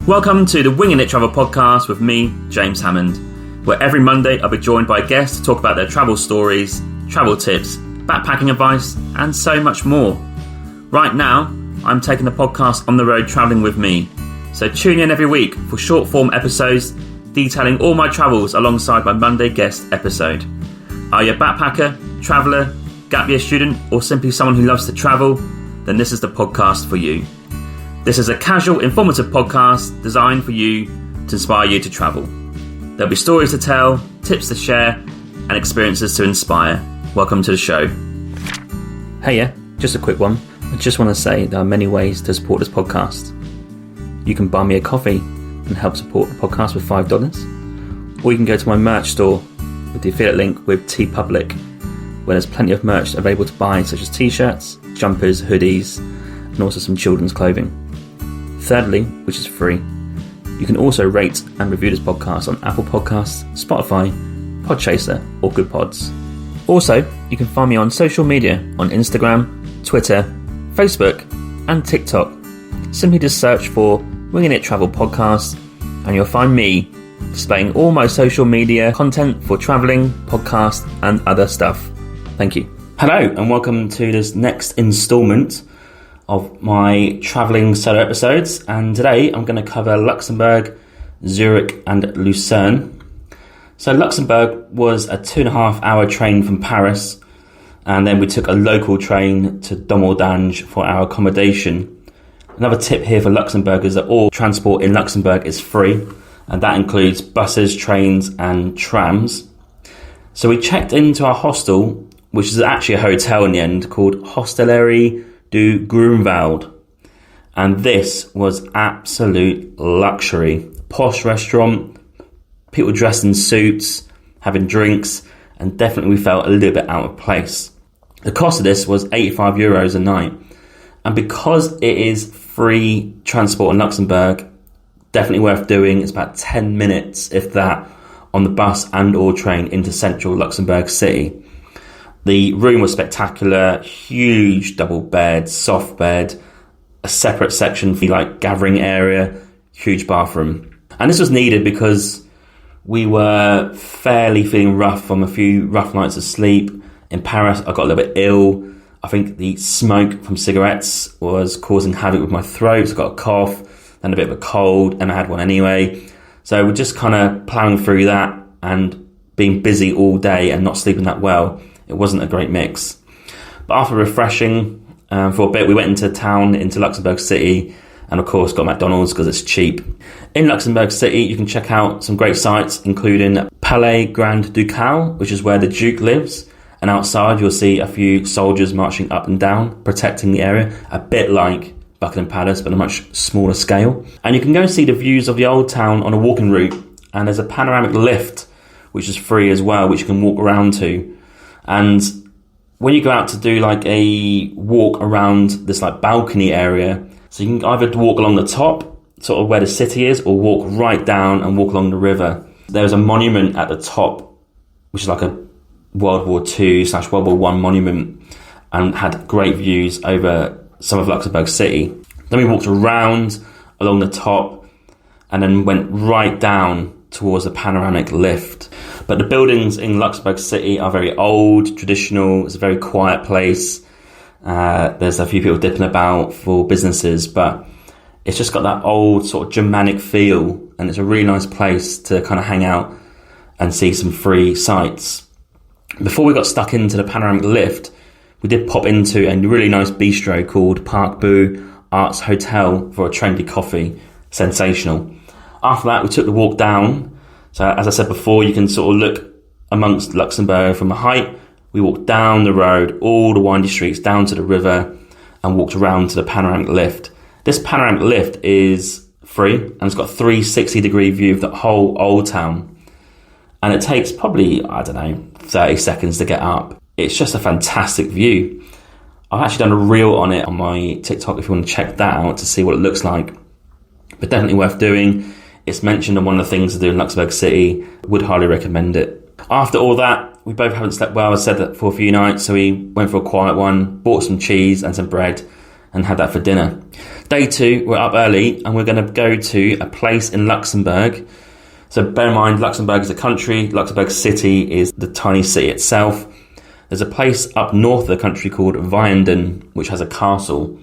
Welcome to the Winging It Travel podcast with me, James Hammond, where every Monday I'll be joined by guests to talk about their travel stories, travel tips, backpacking advice, and so much more. Right now, I'm taking the podcast on the road travelling with me, so tune in every week for short form episodes detailing all my travels alongside my Monday guest episode. Are you a backpacker, traveller, gap year student, or simply someone who loves to travel? Then this is the podcast for you. This is a casual, informative podcast designed for you to inspire you to travel. There'll be stories to tell, tips to share, and experiences to inspire. Welcome to the show. Hey, just a quick one. I just want to say there are many ways to support this podcast. You can buy me a coffee and help support the podcast with $5, or you can go to my merch store with the affiliate link with TeePublic, where there's plenty of merch available to buy, such as t-shirts, jumpers, hoodies, and also some children's clothing. Thirdly, which is free, you can also rate and review this podcast on Apple Podcasts, Spotify, Podchaser, or Good Pods. Also, you can find me on social media on Instagram, Twitter, Facebook, and TikTok. Simply just search for Winging It Travel Podcast, and you'll find me displaying all my social media content for travelling, podcasts, and other stuff. Thank you. Hello, and welcome to this next instalment of my travelling solo episodes, and today I'm going to cover Luxembourg, Zurich and Luzern. So Luxembourg was a 2.5 hour train from Paris, and then we took a local train to Dommeldange for our accommodation. Another tip here for Luxembourg is that all transport in Luxembourg is free, and that includes buses, trains and trams. So we checked into our hostel, which is actually a hotel in the end, called Hostellerie du Grunwald, and this was absolute luxury. Posh restaurant, people dressed in suits, having drinks, and definitely we felt a little bit out of place. The cost of this was €85 a night, and because it is free transport in Luxembourg, definitely worth doing. It's about 10 minutes, if that, on the bus and or train into central Luxembourg City. The room was spectacular, huge double bed, soft bed, a separate section for like gathering area, huge bathroom. And this was needed because we were fairly feeling rough from a few rough nights of sleep. In Paris, I got a little bit ill. I think the smoke from cigarettes was causing havoc with my throat. So I got a cough and a bit of a cold, and I had one anyway. So we're just kind of plowing through that and being busy all day and not sleeping that well. It wasn't a great mix. But after refreshing for a bit, we went into town, into Luxembourg City, and of course got McDonald's because it's cheap. In Luxembourg City, you can check out some great sites, including Palais Grand Ducal, which is where the Duke lives. And outside, you'll see a few soldiers marching up and down, protecting the area, a bit like Buckingham Palace, but on a much smaller scale. And you can go and see the views of the old town on a walking route. And there's a panoramic lift, which is free as well, which you can walk around to. And when you go out to do like a walk around this like balcony area, so you can either walk along the top, sort of where the city is, or walk right down and walk along the river. There's a monument at the top, which is like a World War II/World War I monument, and had great views over some of Luxembourg City. Then we walked around along the top and then went right down towards the panoramic lift. But the buildings in Luxembourg City are very old, traditional. It's a very quiet place. There's a few people dipping about for businesses, but it's just got that old sort of Germanic feel, and it's a really nice place to kind of hang out and see some free sights. Before we got stuck into the panoramic lift, we did pop into a really nice bistro called Park Boo Arts Hotel for a trendy coffee. Sensational. After that, we took the walk down. So as I said before, you can sort of look amongst Luxembourg from a height. We walked down the road, all the windy streets, down to the river, and walked around to the panoramic lift. This panoramic lift is free, and it's got a 360-degree view of the whole old town. And it takes probably, 30 seconds to get up. It's just a fantastic view. I've actually done a reel on it on my TikTok if you want to check that out to see what it looks like. But definitely worth doing. It's mentioned on one of the things to do in Luxembourg City. Would highly recommend it. After all that, we both haven't slept well, I said that, for a few nights, so we went for a quiet one, bought some cheese and some bread, and had that for dinner. Day 2, we're up early and we're going to go to a place in Luxembourg. So bear in mind, Luxembourg is a country. Luxembourg City is the tiny city itself. There's a place up north of the country called Vianden, which has a castle.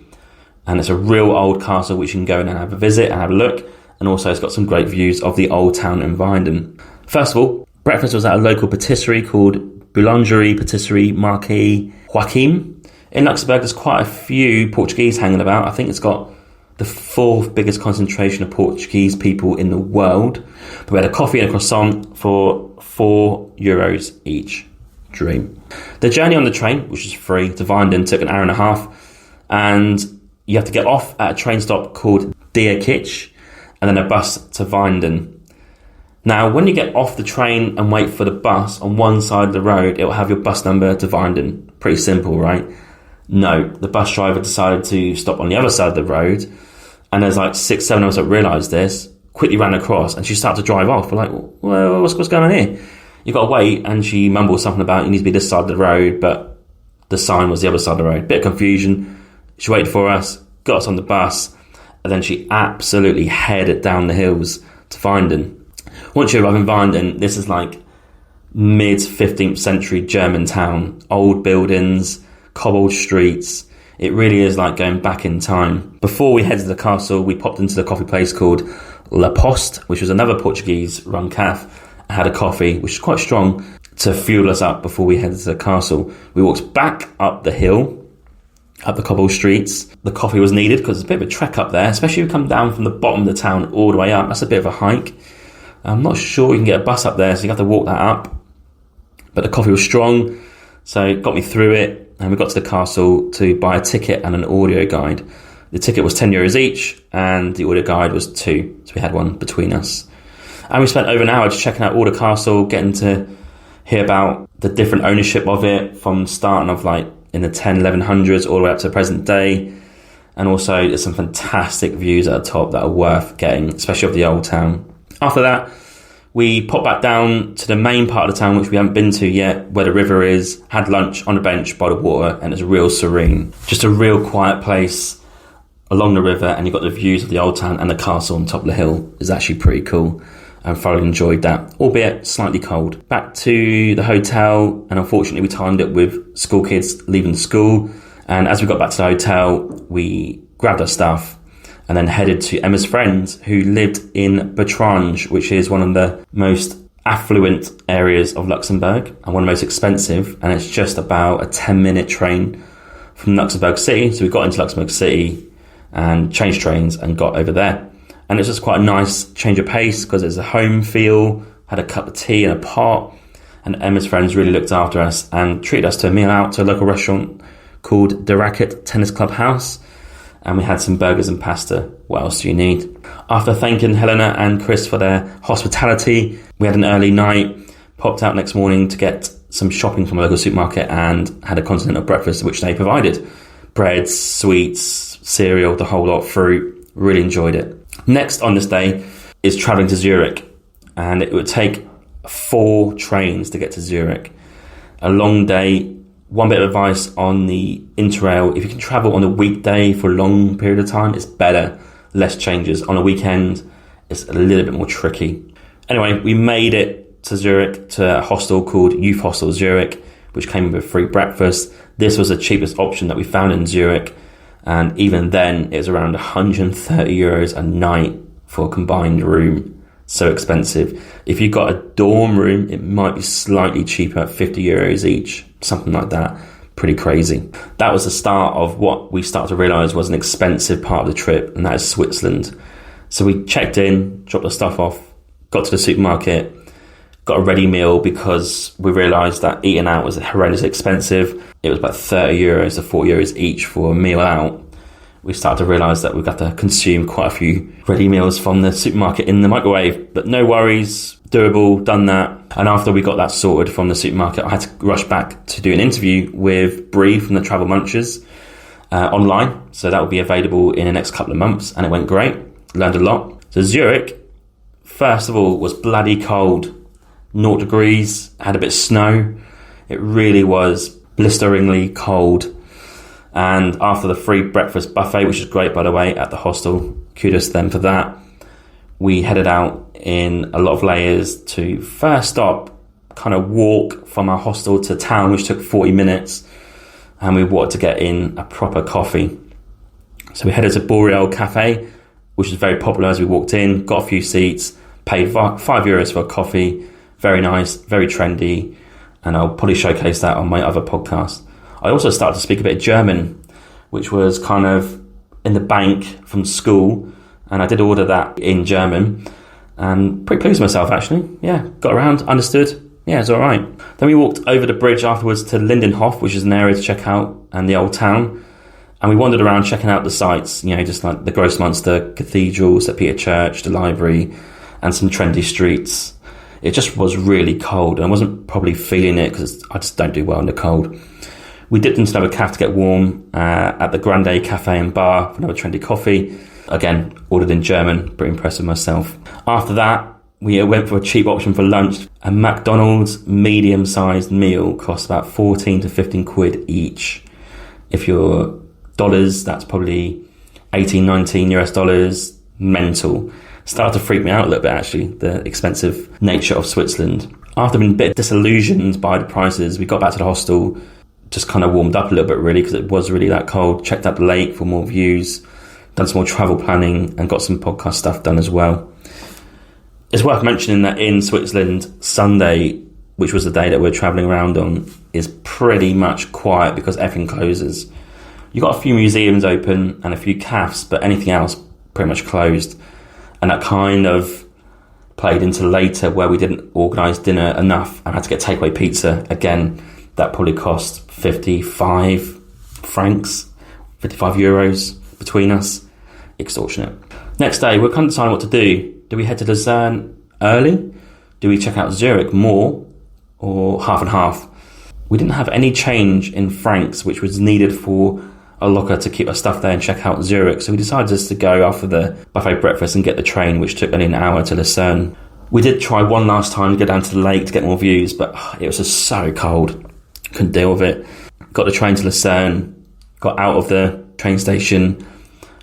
And it's a real old castle which you can go in and have a visit and have a look. And also it's got some great views of the old town in Vianden. First of all, breakfast was at a local patisserie called Boulangerie Patisserie Marquis Joachim. In Luxembourg, there's quite a few Portuguese hanging about. I think it's got the 4th biggest concentration of Portuguese people in the world. But we had a coffee and a croissant for €4 each. Dream. The journey on the train, which is free, to Vianden took an hour and a half. And you have to get off at a train stop called Dierkirch and then a bus to Vianden. Now, when you get off the train and wait for the bus on one side of the road, it will have your bus number to Vianden. Pretty simple, right? No, the bus driver decided to stop on the other side of the road, and there's like 6-7 of us that realised this, quickly ran across, and she started to drive off. We're like, well, what's going on here? You've got to wait, and she mumbled something about you need to be this side of the road, but the sign was the other side of the road. Bit of confusion. She waited for us, got us on the bus, and then she absolutely headed down the hills to Vianden. Once you arrive in Vianden, this is like mid-15th century German town. Old buildings, cobbled streets. It really is like going back in time. Before we headed to the castle, we popped into the coffee place called La Poste, which was another Portuguese-run cafe. I had a coffee, which is quite strong, to fuel us up before we headed to the castle. We walked back up the hill, up the cobbled streets. The coffee was needed because it's a bit of a trek up there, especially if you come down from the bottom of the town all the way up. That's a bit of a hike. I'm not sure you can get a bus up there, so you have to walk that up. But the coffee was strong, so it got me through it. And we got to the castle to buy a ticket and an audio guide. The ticket was €10 each, and the audio guide was 2. So we had one between us. And we spent over an hour just checking out all the castle, getting to hear about the different ownership of it, from starting of like in the 1100s all the way up to the present day. And also there's some fantastic views at the top that are worth getting, especially of the old town. After that, we popped back down to the main part of the town, which we haven't been to yet, where the river is, had lunch on a bench by the water, and it's real serene. Just a real quiet place along the river, and you've got the views of the old town, and the castle on top of the hill is actually pretty cool. I thoroughly enjoyed that, albeit slightly cold. Back to the hotel, and unfortunately we timed it with school kids leaving school. And as we got back to the hotel, we grabbed our stuff and then headed to Emma's friends, who lived in Bertrange, which is one of the most affluent areas of Luxembourg and one of the most expensive. And it's just about a 10-minute train from Luxembourg City. So we got into Luxembourg City and changed trains and got over there. And it's just quite a nice change of pace because it's a home feel, had a cup of tea and a pot. And Emma's friends really looked after us and treated us to a meal out to a local restaurant called the Racket Tennis Club House. And we had some burgers and pasta. What else do you need? After thanking Helena and Chris for their hospitality, we had an early night, popped out next morning to get some shopping from a local supermarket and had a continental breakfast, which they provided. Breads, sweets, cereal, the whole lot, fruit. Really enjoyed it. Next on this day is travelling to Zurich. And it would take 4 trains to get to Zurich. A long day. One bit of advice on the Interrail: if you can travel on a weekday for a long period of time, it's better, less changes. On a weekend, it's a little bit more tricky. Anyway, we made it to Zurich, to a hostel called Youth Hostel Zurich, which came with free breakfast. This was the cheapest option that we found in Zurich, and even then, it was around €130 a night for a combined room. So expensive. If you got a dorm room, it might be slightly cheaper at €50 each, something like that. Pretty crazy. That was the start of what we started to realise was an expensive part of the trip, and that is Switzerland. So we checked in, dropped the stuff off, got to the supermarket, got a ready meal because we realised that eating out was horrendously expensive. It was about €30 to €40 each for a meal out. We started to realise that we've got to consume quite a few ready meals from the supermarket in the microwave. But no worries, doable, done that. And after we got that sorted from the supermarket, I had to rush back to do an interview with Bree from the Travel Munchers online. So that will be available in the next couple of months. And it went great, learned a lot. So Zurich, first of all, was bloody cold. 0 degrees, had a bit of snow. It really was blisteringly cold. And after the free breakfast buffet, which is great, by the way, at the hostel, kudos to them for that, we headed out in a lot of layers to first stop, kind of walk from our hostel to town, which took 40 minutes. And we wanted to get in a proper coffee. So we headed to Boreal Cafe, which was very popular as we walked in, got a few seats, paid €5 for a coffee. Very nice, very trendy. And I'll probably showcase that on my other podcast. I also started to speak a bit of German, which was kind of in the bank from school. And I did order that in German. And pretty pleased with myself, actually. Yeah, got around, understood. Yeah, it's all right. Then we walked over the bridge afterwards to Lindenhof, which is an area to check out, and the old town. And we wandered around checking out the sights, just like the Grossmünster Cathedral, St. Peter Church, the library, and some trendy streets. It just was really cold, and I wasn't probably feeling it because I just don't do well in the cold. We dipped into another cafe to get warm at the Grande Cafe and Bar for another trendy coffee. Again, ordered in German, pretty impressed with myself. After that, we went for a cheap option for lunch. A McDonald's medium-sized meal costs about 14 to 15 quid each. If you're dollars, that's probably 18, 19 US dollars. Mental. Started to freak me out a little bit, actually, the expensive nature of Switzerland. After being a bit disillusioned by the prices, we got back to the hostel, just kind of warmed up a little bit, really, because it was really that cold. Checked out the lake for more views, done some more travel planning, and got some podcast stuff done as well. It's worth mentioning that in Switzerland, Sunday, which was the day that we're travelling around on, is pretty much quiet because everything closes. You've got a few museums open and a few cafes, but anything else pretty much closed. And that kind of played into later where we didn't organise dinner enough and had to get takeaway pizza. Again, that probably cost 55 francs, 55 euros between us. Extortionate. Next day, we're kind of deciding what to do. Do we head to Luzern early? Do we check out Zurich more? Or half and half? We didn't have any change in francs, which was needed for a locker to keep our stuff there and check out Zurich. So we decided just to go after the buffet breakfast and get the train, which took only an hour to Lucerne. We did try one last time to go down to the lake to get more views, but it was just so cold. Couldn't deal with it. Got the train to Lucerne, got out of the train station,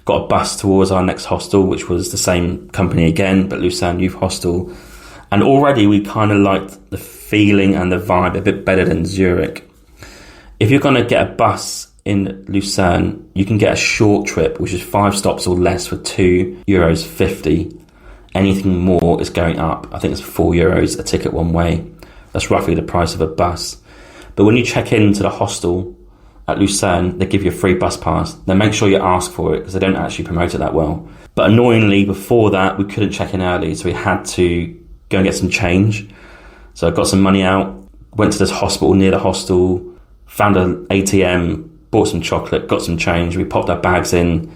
got a bus towards our next hostel, which was the same company again, but Lucerne Youth Hostel. And already we kind of liked the feeling and the vibe a bit better than Zurich. If you're going to get a bus in Lucerne, you can get a short trip, which is 5 stops or less for €2.50. Anything more is going up. I think it's €4 a ticket one way. That's roughly the price of a bus. But when you check into the hostel at Lucerne, they give you a free bus pass. Then make sure you ask for it because they don't actually promote it that well. But annoyingly, before that, we couldn't check in early, so we had to go and get some change. So I got some money out, went to this hospital near the hostel, found an ATM, bought some chocolate, got some change. We popped our bags in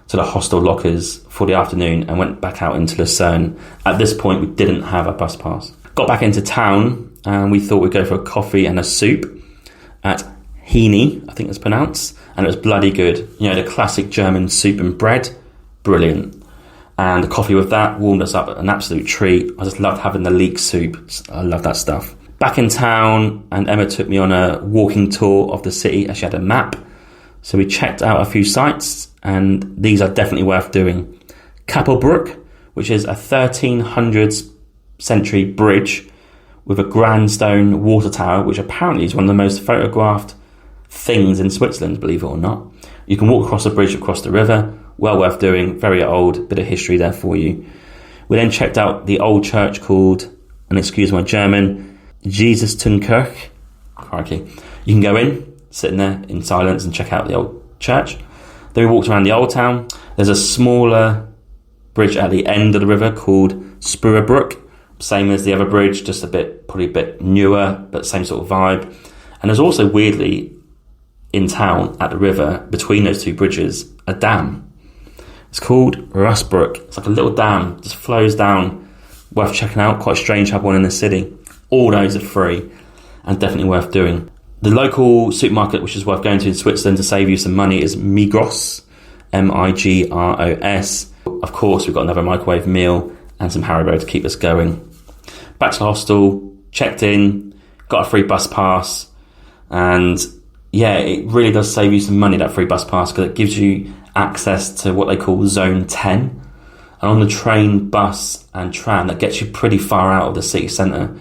to the hostel lockers for the afternoon and went back out into Lucerne. At this point, we didn't have a bus pass. Got back into town and we thought we'd go for a coffee and a soup at Heine, I think it's pronounced, and it was bloody good. The classic German soup and bread, brilliant. And the coffee with that warmed us up, an absolute treat. I just loved having the leek soup. I love that stuff. Back in town, and Emma took me on a walking tour of the city as she had a map. So we checked out a few sites, and these are definitely worth doing. Kappelbrook, which is a 1300s century bridge with a grand stone water tower, which apparently is one of the most photographed things in Switzerland, believe it or not. You can walk across the bridge, across the river. Well worth doing, very old, bit of history there for you. We then checked out the old church called, and excuse my German, Jesustunkirche. Crikey. You can go in, sit in there in silence and check out the old church. Then we walked around the old town. There's a smaller bridge at the end of the river called Spurabrook. Same as the other bridge, just probably a bit newer, but same sort of vibe. And there's also, weirdly, in town at the river, between those two bridges, a dam. It's called Russbrook. It's like a little dam, just flows down. Worth checking out. Quite strange to have one in the city. All those are free and definitely worth doing. The local supermarket, which is worth going to in Switzerland to save you some money, is Migros, Migros. Of course, we've got another microwave meal and some Haribo to keep us going. Back to the hostel, checked in, got a free bus pass, and yeah, it really does save you some money, that free bus pass, because it gives you access to what they call Zone 10. And on the train, bus and tram, that gets you pretty far out of the city centre.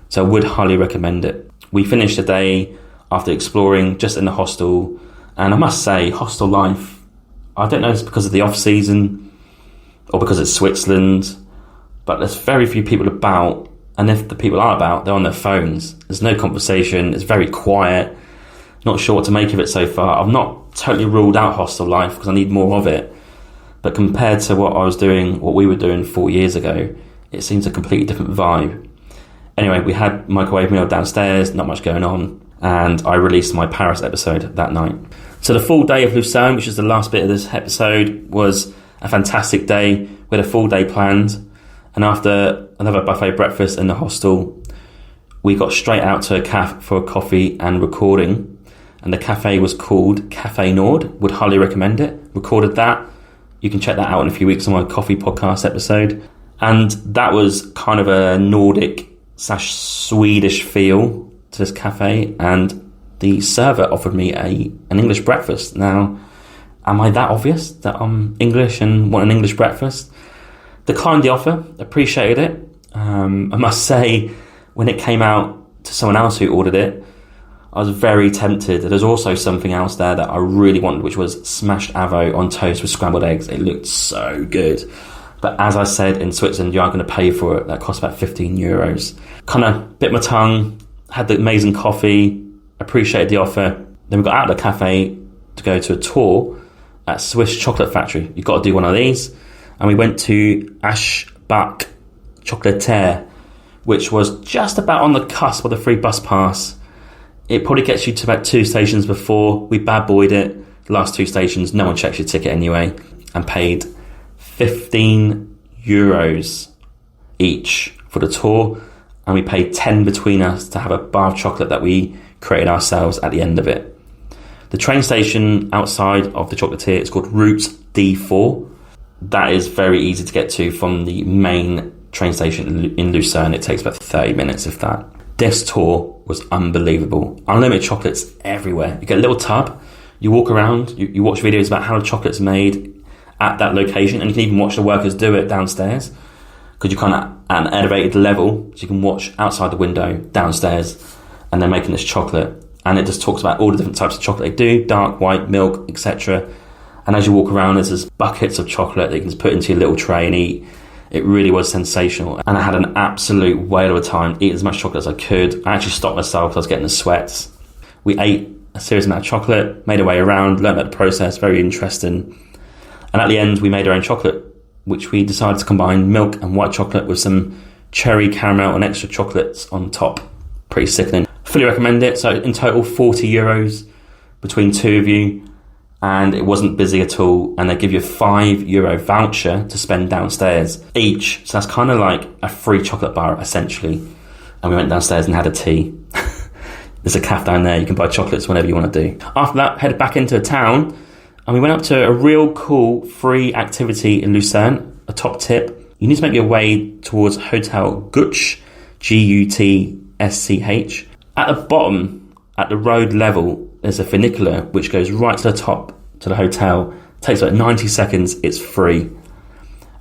So I would highly recommend it. We finished the day after exploring just in the hostel. And I must say, hostel life, I don't know if it's because of the off-season or because it's Switzerland, but there's very few people about. And if the people are about, they're on their phones. There's no conversation. It's very quiet. Not sure what to make of it so far. I've not totally ruled out hostel life because I need more of it. But compared to what we were doing 4 years ago, it seems a completely different vibe. Anyway, we had microwave meal downstairs, not much going on, and I released my Paris episode that night. So the full day of Lucerne, which is the last bit of this episode, was a fantastic day. We had a full day planned, and after another buffet breakfast in the hostel, we got straight out to a cafe for a coffee and recording, and the cafe was called Cafe Nord. Would highly recommend it. Recorded that. You can check that out in a few weeks on my coffee podcast episode. And that was kind of a Nordic/Swedish feel to this cafe. And the server offered me an English breakfast. Now, am I that obvious that I'm English and want an English breakfast? Declined the offer, appreciated it. I must say, when it came out to someone else who ordered it, I was very tempted. There's also something else there that I really wanted, which was smashed avo on toast with scrambled eggs. It looked so good. But as I said, in Switzerland, you are going to pay for it. That cost about €15. Kind of bit my tongue, had the amazing coffee, appreciated the offer. Then we got out of the cafe to go to a tour at Swiss Chocolate Factory. You've got to do one of these. And we went to Aschbach Chocolatier, which was just about on the cusp of the free bus pass. It probably gets you to about 2 stations before. We bad boyed it. The last 2 stations, no one checks your ticket anyway, and paid €15 each for the tour, and we paid 10 between us to have a bar of chocolate that we created ourselves at the end of it. The train station outside of the chocolatier is called Route D4. That is very easy to get to from the main train station in Lucerne. It takes about 30 minutes, if that. This tour was unbelievable. Unlimited chocolates everywhere. You get a little tub, you walk around, you watch videos about how the chocolate's made at that location, and you can even watch the workers do it downstairs, because you're kind of at an elevated level, so you can watch outside the window downstairs, and they're making this chocolate. And it just talks about all the different types of chocolate they do, dark, white, milk, etc. And as you walk around, there's buckets of chocolate that you can just put into your little tray and eat. It really was sensational. And I had an absolute whale of a time, eat as much chocolate as I could. I actually stopped myself because I was getting the sweats. We ate a serious amount of chocolate, made our way around, learned about the process, very interesting. And at the end, we made our own chocolate, which we decided to combine milk and white chocolate with some cherry caramel and extra chocolates on top. Pretty sickening. Fully recommend it. So in total, €40 between 2 of you. And it wasn't busy at all, and they give you a €5 voucher to spend downstairs each, so that's kind of like a free chocolate bar essentially. And we went downstairs and had a tea. There's a cafe down there, you can buy chocolates whenever you want to do. After that, headed back into town, and we went up to a real cool free activity in Lucerne. A top tip: you need to make your way towards Hotel Gutsch, Gutsch. At the bottom, at the road level, there's a funicular which goes right to the top to the hotel. It takes about 90 seconds. It's free.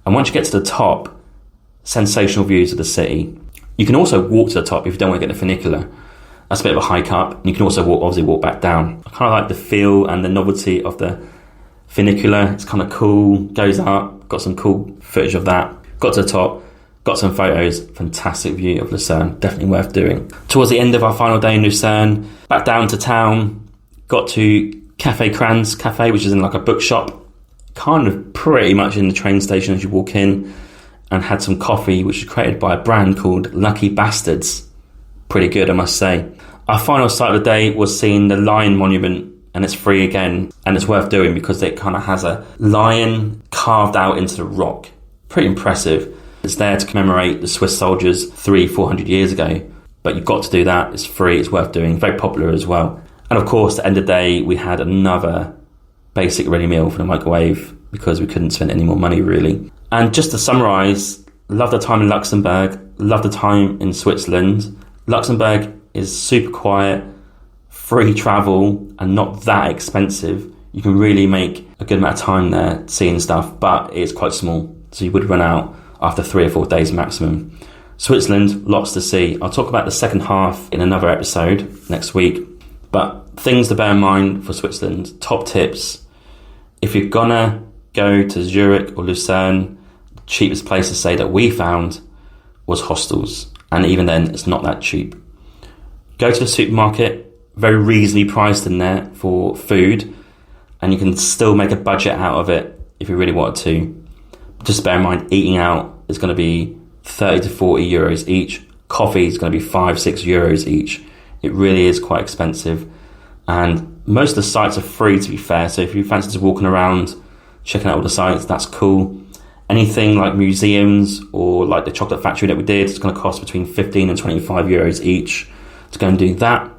And once you get to the top, sensational views of the city. You can also walk to the top if you don't want to get the funicular. That's a bit of a hike up. You can also obviously walk back down. I kind of like the feel and the novelty of the funicular. It's kind of cool. Goes up. Got some cool footage of that. Got to the top. Got some photos. Fantastic view of Lucerne. Definitely worth doing. Towards the end of our final day in Lucerne, back down to town. Got to Café Kranz Cafe, which is in like a bookshop, kind of pretty much in the train station as you walk in, and had some coffee, which is created by a brand called Lucky Bastards. Pretty good, I must say. Our final sight of the day was seeing the Lion Monument, and it's free again, and it's worth doing because it kind of has a lion carved out into the rock. Pretty impressive. It's there to commemorate the Swiss soldiers 300-400 years ago, but you've got to do that. It's free, it's worth doing, very popular as well. And of course, at the end of the day, we had another basic ready meal for the microwave because we couldn't spend any more money, really. And just to summarise, loved the time in Luxembourg, loved the time in Switzerland. Luxembourg is super quiet, free travel and not that expensive, you can really make a good amount of time there seeing stuff, but it's quite small, so you would run out after 3 or 4 days maximum. Switzerland, lots to see. I'll talk about the second half in another episode next week, but things to bear in mind for Switzerland, top tips. If you're gonna go to Zurich or Lucerne, the cheapest place to stay that we found was hostels, and even then it's not that cheap. Go to the supermarket, very reasonably priced in there for food, and you can still make a budget out of it if you really wanted to. Just bear in mind, eating out is going to be 30 to 40 euros each. Coffee is going to be 5-6 euros each. It really is quite expensive, and most of the sites are free, to be fair, so if you fancy just walking around checking out all the sites, that's cool. Anything like museums or like the chocolate factory that we did, it's going to cost between 15 and 25 euros each to go and do that.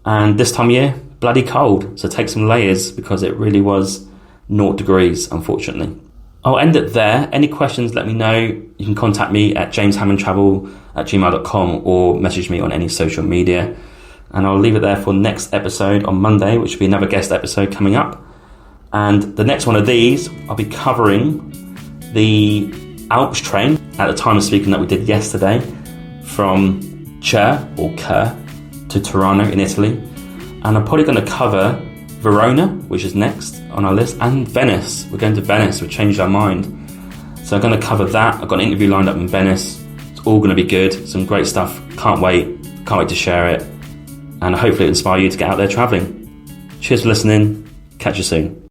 And this time of year, bloody cold, so take some layers because it really was 0 degrees, unfortunately. I'll end it there. Any questions, let me know. You can contact me at jameshammondtravel@gmail.com or message me on any social media. And I'll leave it there for next episode on Monday, which will be another guest episode coming up. And the next one of these, I'll be covering the Alps train at the time of speaking that we did yesterday from Chur to Tirano in Italy. And I'm probably going to cover Verona, which is next on our list, and Venice. We're going to Venice. We've changed our mind. So I'm going to cover that. I've got an interview lined up in Venice. It's all going to be good. Some great stuff. Can't wait. Can't wait to share it. And hopefully it'll inspire you to get out there travelling. Cheers for listening. Catch you soon.